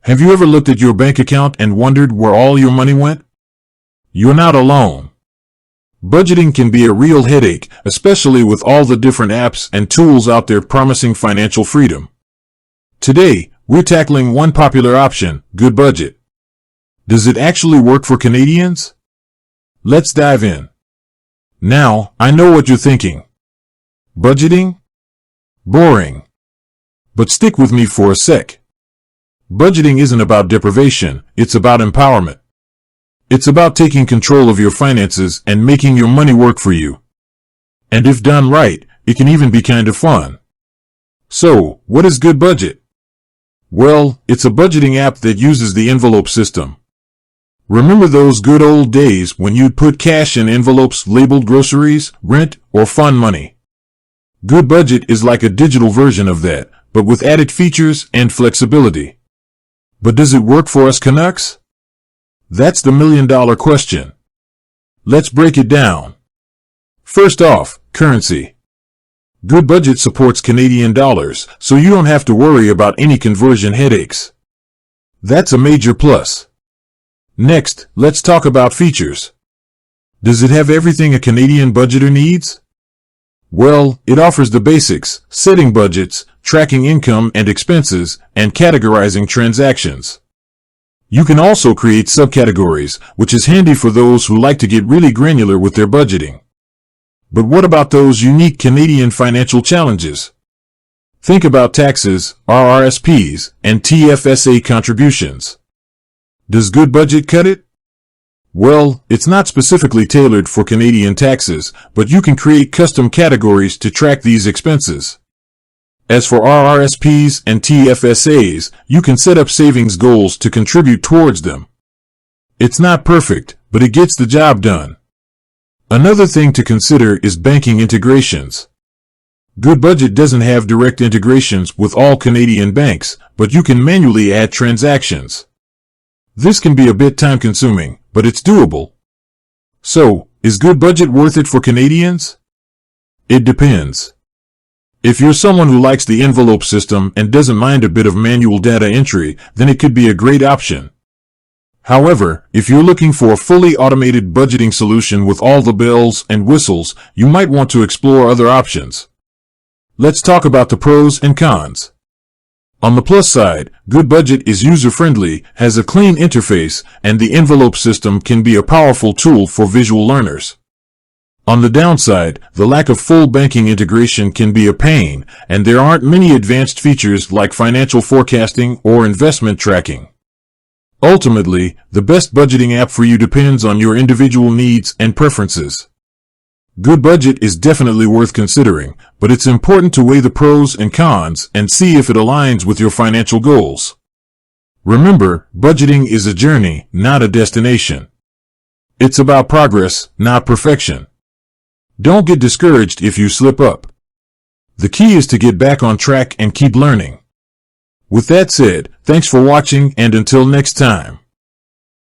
Have you ever looked at your bank account and wondered where all your money went? You're not alone. Budgeting can be a real headache, especially with all the different apps and tools out there promising financial freedom. Today, we're tackling one popular option, Goodbudget. Does it actually work for Canadians? Let's dive in. Now, I know what you're thinking. Budgeting? Boring. But stick with me for a sec. Budgeting isn't about deprivation, it's about empowerment. It's about taking control of your finances and making your money work for you. And if done right, it can even be kind of fun. So, what is Goodbudget? Well, it's a budgeting app that uses the envelope system. Remember those good old days when you'd put cash in envelopes labeled groceries, rent, or fun money? Goodbudget is like a digital version of that, but with added features and flexibility. But does it work for us Canucks? That's the million-dollar question. Let's break it down. First off, currency. Goodbudget supports Canadian dollars, so you don't have to worry about any conversion headaches. That's a major plus. Next, let's talk about features. Does it have everything a Canadian budgeter needs? Well, it offers the basics, setting budgets, tracking income and expenses, and categorizing transactions. You can also create subcategories, which is handy for those who like to get really granular with their budgeting. But what about those unique Canadian financial challenges? Think about taxes, RRSPs, and TFSA contributions. Does Goodbudget cut it? Well, it's not specifically tailored for Canadian taxes, but you can create custom categories to track these expenses. As for RRSPs and TFSAs, you can set up savings goals to contribute towards them. It's not perfect, but it gets the job done. Another thing to consider is banking integrations. Goodbudget doesn't have direct integrations with all Canadian banks, but you can manually add transactions. This can be a bit time-consuming, but it's doable. So, is Goodbudget worth it for Canadians? It depends. If you're someone who likes the envelope system and doesn't mind a bit of manual data entry, then it could be a great option. However, if you're looking for a fully automated budgeting solution with all the bells and whistles, you might want to explore other options. Let's talk about the pros and cons. On the plus side, Goodbudget is user-friendly, has a clean interface, and the envelope system can be a powerful tool for visual learners. On the downside, the lack of full banking integration can be a pain, and there aren't many advanced features like financial forecasting or investment tracking. Ultimately, the best budgeting app for you depends on your individual needs and preferences. Goodbudget is definitely worth considering, but it's important to weigh the pros and cons and see if it aligns with your financial goals. Remember, budgeting is a journey, not a destination. It's about progress, not perfection. Don't get discouraged if you slip up. The key is to get back on track and keep learning. With that said, thanks for watching and until next time.